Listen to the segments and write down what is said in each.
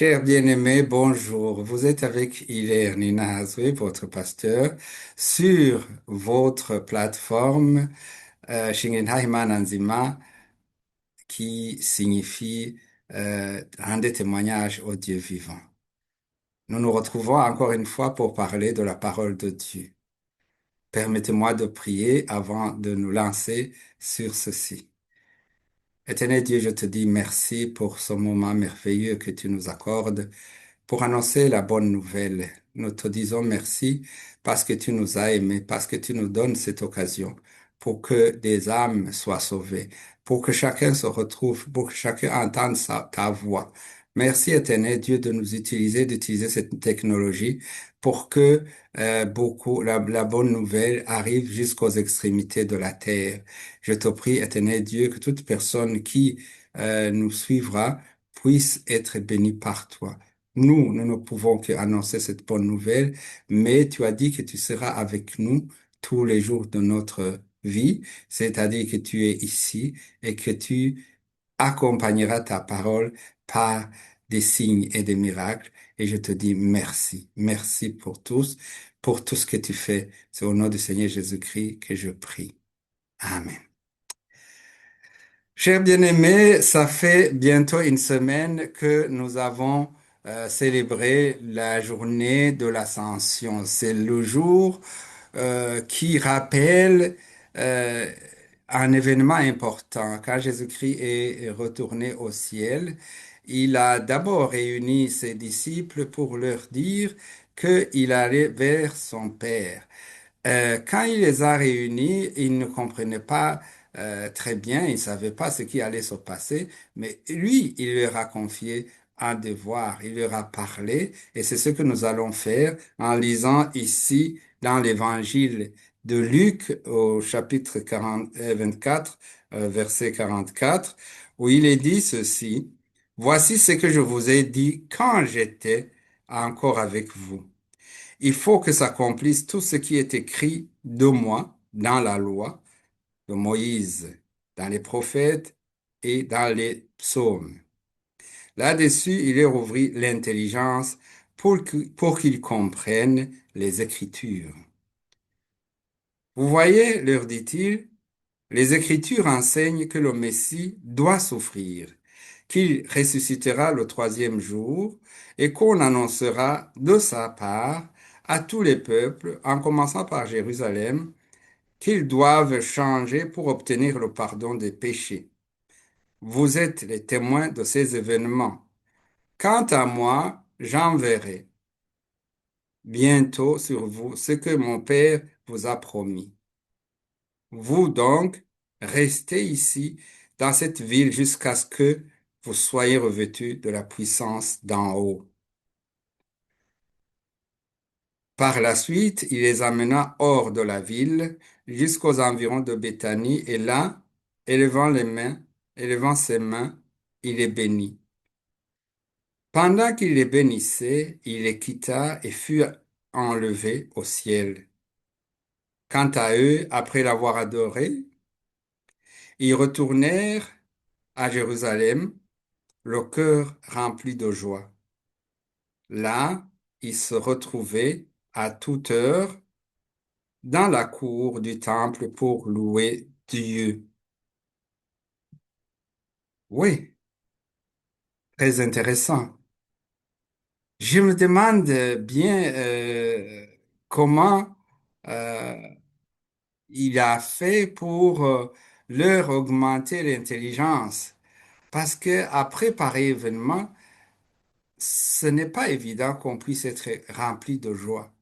Cher bien-aimé, bonjour. Vous êtes avec Hilaire Nina Hazoué, votre pasteur, sur votre plateforme Shingenhai Mananzima, qui signifie rendre témoignage au Dieu vivant. Nous nous retrouvons encore une fois pour parler de la parole de Dieu. Permettez-moi de prier avant de nous lancer sur ceci. Éternel Dieu, je te dis merci pour ce moment merveilleux que tu nous accordes pour annoncer la bonne nouvelle. Nous te disons merci parce que tu nous as aimés, parce que tu nous donnes cette occasion pour que des âmes soient sauvées, pour que chacun se retrouve, pour que chacun entende ta voix. Merci, Éternel Dieu, de nous utiliser, d'utiliser cette technologie pour que la bonne nouvelle arrive jusqu'aux extrémités de la terre. Je te prie, Éternel Dieu, que toute personne qui nous suivra puisse être bénie par toi. Nous ne pouvons qu'annoncer cette bonne nouvelle, mais tu as dit que tu seras avec nous tous les jours de notre vie, c'est-à-dire que tu es ici et que tu accompagneras ta parole par des signes et des miracles. Et je te dis merci. Merci pour tout ce que tu fais. C'est au nom du Seigneur Jésus-Christ que je prie. Amen. Chers bien-aimés, ça fait bientôt une semaine que nous avons célébré la journée de l'Ascension. C'est le jour qui rappelle euh, un événement important. Quand Jésus-Christ est retourné au ciel, il a d'abord réuni ses disciples pour leur dire qu'il allait vers son Père. Quand il les a réunis, ils ne comprenaient pas très bien, ils ne savaient pas ce qui allait se passer, mais lui, il leur a confié un devoir, il leur a parlé, et c'est ce que nous allons faire en lisant ici dans l'évangile de Luc au chapitre 24, verset 44, où il est dit ceci, Voici ce que je vous ai dit quand j'étais encore avec vous. Il faut que s'accomplisse tout ce qui est écrit de moi dans la loi de Moïse, dans les prophètes et dans les psaumes. Là-dessus, il leur ouvrit l'intelligence pour qu'ils comprennent les Écritures. Vous voyez, leur dit-il, les Écritures enseignent que le Messie doit souffrir, qu'il ressuscitera le troisième jour et qu'on annoncera de sa part à tous les peuples, en commençant par Jérusalem, qu'ils doivent changer pour obtenir le pardon des péchés. Vous êtes les témoins de ces événements. Quant à moi, j'enverrai bientôt sur vous ce que mon Père vous a promis. Vous donc, restez ici dans cette ville jusqu'à ce que vous soyez revêtus de la puissance d'en haut. Par la suite, il les amena hors de la ville jusqu'aux environs de Béthanie et là, élevant les mains, élevant ses mains, il les bénit. Pendant qu'il les bénissait, il les quitta et fut enlevé au ciel. Quant à eux, après l'avoir adoré, ils retournèrent à Jérusalem, le cœur rempli de joie. Là, ils se retrouvaient à toute heure dans la cour du temple pour louer Dieu. Oui, très intéressant. Je me demande bien comment euh, il a fait pour leur augmenter l'intelligence. Parce que après pareil événement, ce n'est pas évident qu'on puisse être rempli de joie.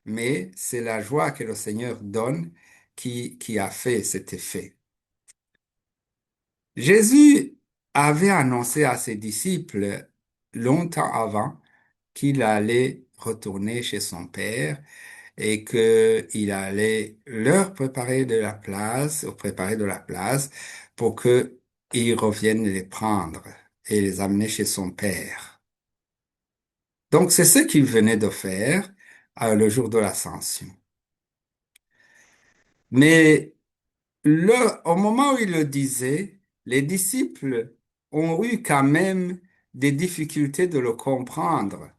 Mais c'est la joie que le Seigneur donne qui a fait cet effet. Jésus avait annoncé à ses disciples longtemps avant qu'il allait retourner chez son Père et qu'il allait leur préparer de la place, ou préparer de la place pour que ils reviennent les prendre et les amener chez son Père. Donc c'est ce qu'il venait de faire le jour de l'Ascension. Mais au moment où il le disait, les disciples ont eu quand même des difficultés de le comprendre.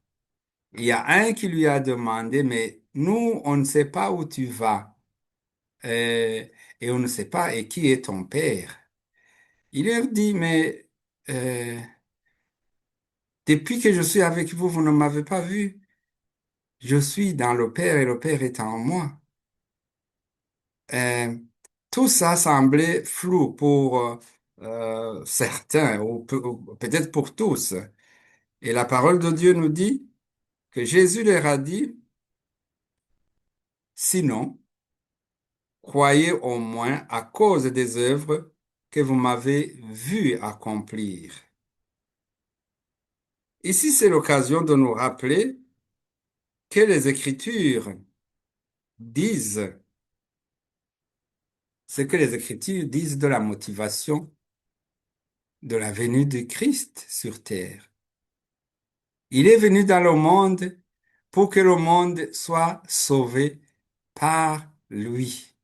Il y a un qui lui a demandé, mais nous, on ne sait pas où tu vas, euh, et on ne sait pas et qui est ton père. Il leur dit, mais euh, depuis que je suis avec vous, vous ne m'avez pas vu. Je suis dans le Père et le Père est en moi. Euh, Tout ça semblait flou pour certains, ou peut-être pour tous. Et la parole de Dieu nous dit que Jésus leur a dit, sinon, croyez au moins à cause des œuvres que vous m'avez vu accomplir. Ici, c'est l'occasion de nous rappeler que les Écritures disent ce que les Écritures disent de la motivation de la venue de Christ sur terre. Il est venu dans le monde pour que le monde soit sauvé par lui.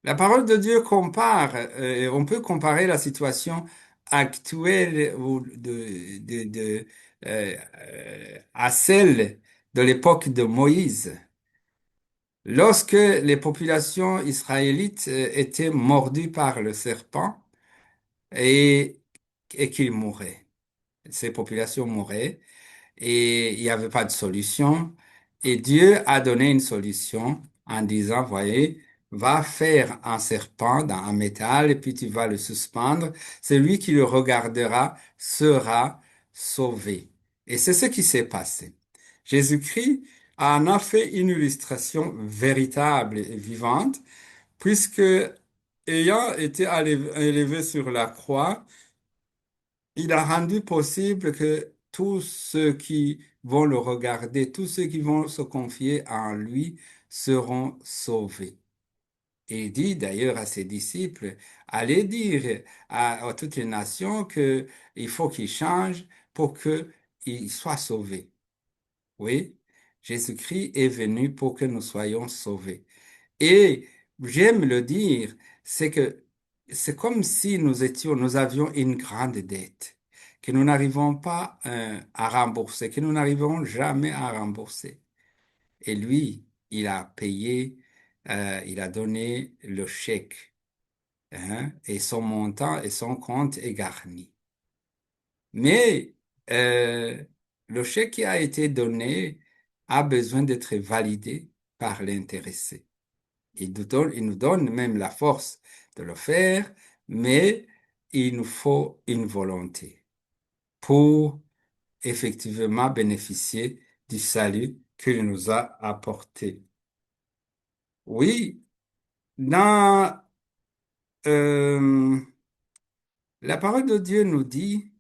La parole de Dieu compare, on peut comparer la situation actuelle à celle de l'époque de Moïse, lorsque les populations israélites étaient mordues par le serpent et, et qu'ils mouraient. Ces populations mouraient. Et il n'y avait pas de solution. Et Dieu a donné une solution en disant, voyez, va faire un serpent dans un métal et puis tu vas le suspendre. Celui qui le regardera sera sauvé. Et c'est ce qui s'est passé. Jésus-Christ en a fait une illustration véritable et vivante, puisque ayant été élevé sur la croix, il a rendu possible que tous ceux qui vont le regarder, tous ceux qui vont se confier en lui seront sauvés. Et il dit d'ailleurs à ses disciples, allez dire à toutes les nations que il faut qu'ils changent pour qu'ils soient sauvés. Oui, Jésus-Christ est venu pour que nous soyons sauvés. Et j'aime le dire, c'est que c'est comme si nous avions une grande dette que nous n'arrivons pas à rembourser, que nous n'arriverons jamais à rembourser. Et lui, il a payé, il a donné le chèque, hein, et son montant et son compte est garni. Mais euh, le chèque qui a été donné a besoin d'être validé par l'intéressé. Il nous donne même la force de le faire, mais il nous faut une volonté pour effectivement bénéficier du salut qu'il nous a apporté. Oui, dans euh, la parole de Dieu nous dit,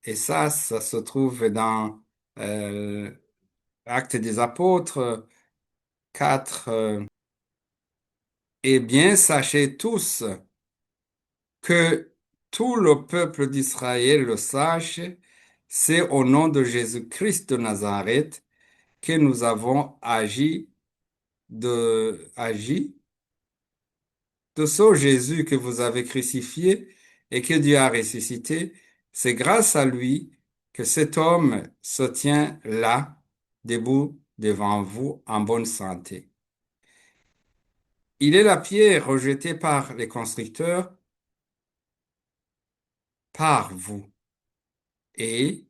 et ça se trouve dans euh, Actes des Apôtres 4, eh bien, sachez tous que tout le peuple d'Israël le sache, c'est au nom de Jésus-Christ de Nazareth que nous avons agi de ce Jésus que vous avez crucifié et que Dieu a ressuscité. C'est grâce à lui que cet homme se tient là, debout devant vous, en bonne santé. Il est la pierre rejetée par les constructeurs, par vous, et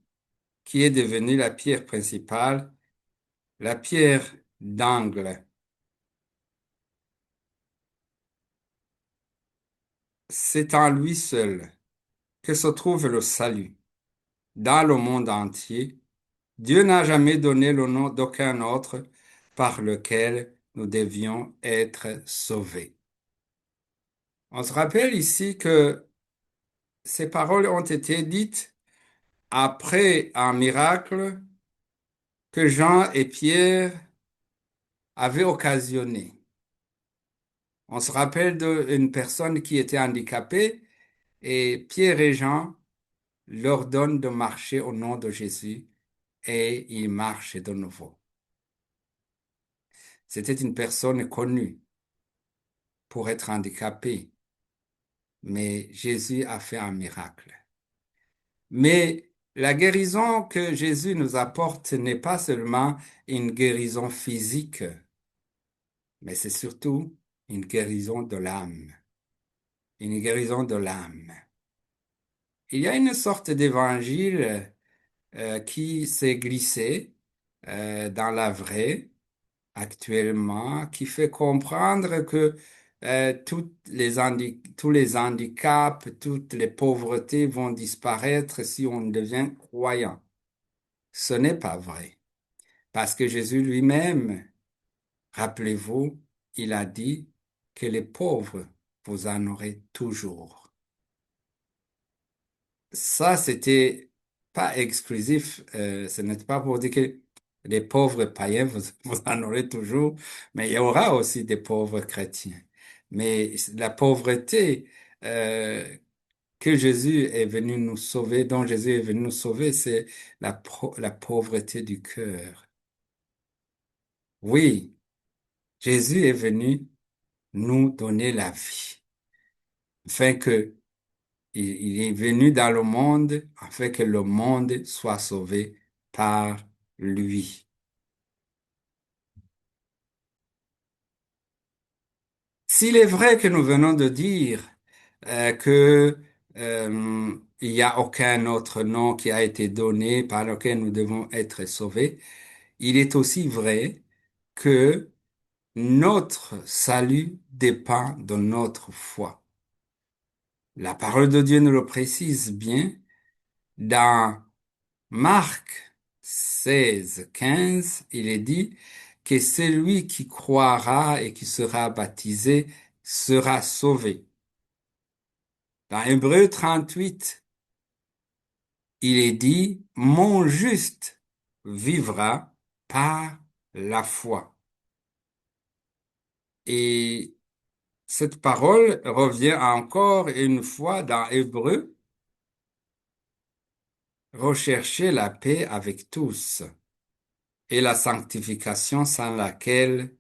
qui est devenue la pierre principale, la pierre d'angle. C'est en lui seul que se trouve le salut. Dans le monde entier, Dieu n'a jamais donné le nom d'aucun autre par lequel nous devions être sauvés. On se rappelle ici que ces paroles ont été dites après un miracle que Jean et Pierre avaient occasionné. On se rappelle d'une personne qui était handicapée et Pierre et Jean leur donnent de marcher au nom de Jésus et ils marchent de nouveau. C'était une personne connue pour être handicapée, mais Jésus a fait un miracle. Mais la guérison que Jésus nous apporte n'est pas seulement une guérison physique, mais c'est surtout une guérison de l'âme, une guérison de l'âme. Il y a une sorte d'évangile qui s'est glissé dans la vraie actuellement, qui fait comprendre que tous les handicaps, toutes les pauvretés vont disparaître si on devient croyant. Ce n'est pas vrai, parce que Jésus lui-même, rappelez-vous, il a dit que les pauvres, vous en aurez toujours. Ça, c'était pas exclusif, ce n'est pas pour dire que les pauvres païens, vous en aurez toujours, mais il y aura aussi des pauvres chrétiens. Mais la pauvreté que Jésus est venu nous sauver, dont Jésus est venu nous sauver, c'est la pauvreté du cœur. Oui, Jésus est venu nous donner la vie, afin que il est venu dans le monde afin que le monde soit sauvé par lui. S'il est vrai que nous venons de dire que il n'y a aucun autre nom qui a été donné par lequel nous devons être sauvés, il est aussi vrai que notre salut dépend de notre foi. La parole de Dieu nous le précise bien dans Marc 16, 15, il est dit que celui qui croira et qui sera baptisé sera sauvé. Dans Hébreux 38, il est dit, mon juste vivra par la foi. Et cette parole revient encore une fois dans Hébreux, rechercher la paix avec tous et la sanctification sans laquelle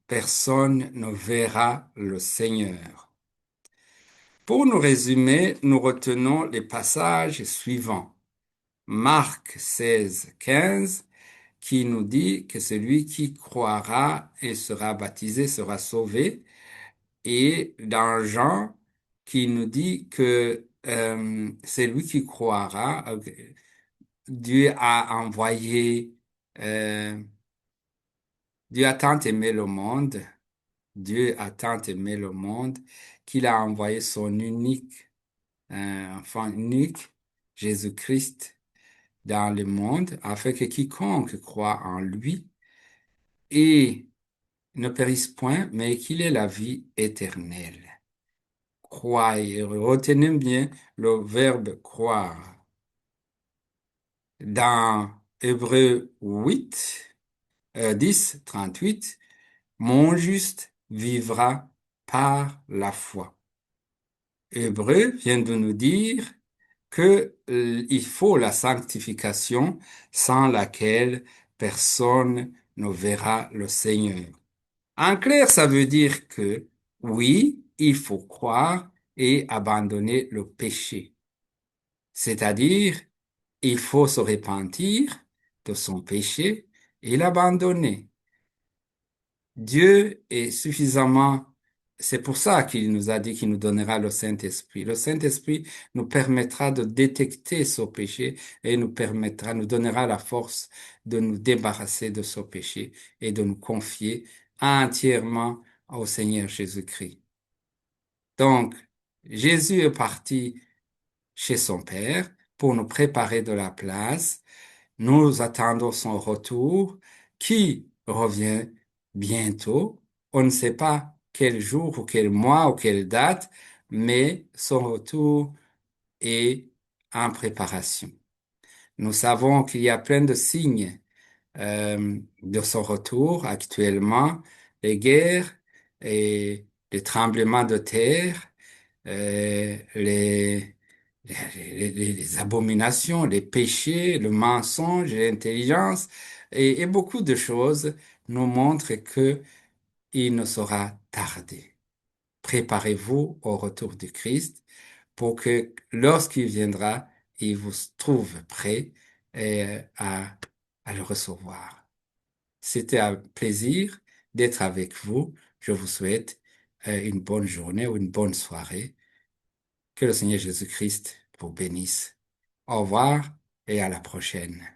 personne ne verra le Seigneur. Pour nous résumer, nous retenons les passages suivants. Marc 16, 15, qui nous dit que celui qui croira et sera baptisé sera sauvé. Et dans Jean, qui nous dit que celui qui croira, Dieu a envoyé, euh, Dieu a tant aimé le monde, Dieu a tant aimé le monde qu'il a envoyé son unique, enfant unique, Jésus-Christ, dans le monde, afin que quiconque croit en lui et ne périsse point, mais qu'il ait la vie éternelle. Croyez, retenez bien le verbe croire. Dans Hébreux 8, 10, 38, mon juste vivra par la foi. Hébreu vient de nous dire que il faut la sanctification sans laquelle personne ne verra le Seigneur. En clair, ça veut dire que oui, il faut croire et abandonner le péché. C'est-à-dire, il faut se repentir de son péché et l'abandonner. Dieu est suffisamment, c'est pour ça qu'il nous a dit qu'il nous donnera le Saint-Esprit. Le Saint-Esprit nous permettra de détecter ce péché et nous donnera la force de nous débarrasser de ce péché et de nous confier entièrement au Seigneur Jésus-Christ. Donc, Jésus est parti chez son Père pour nous préparer de la place. Nous attendons son retour qui revient bientôt. On ne sait pas quel jour ou quel mois ou quelle date, mais son retour est en préparation. Nous savons qu'il y a plein de signes de son retour actuellement, les guerres et les tremblements de terre, euh, les, les abominations, les péchés, le mensonge, l'intelligence et beaucoup de choses nous montrent que il ne sera tardé. Préparez-vous au retour du Christ pour que lorsqu'il viendra, il vous trouve prêt à, à le recevoir. C'était un plaisir d'être avec vous. Je vous souhaite une bonne journée ou une bonne soirée. Que le Seigneur Jésus-Christ vous bénisse. Au revoir et à la prochaine.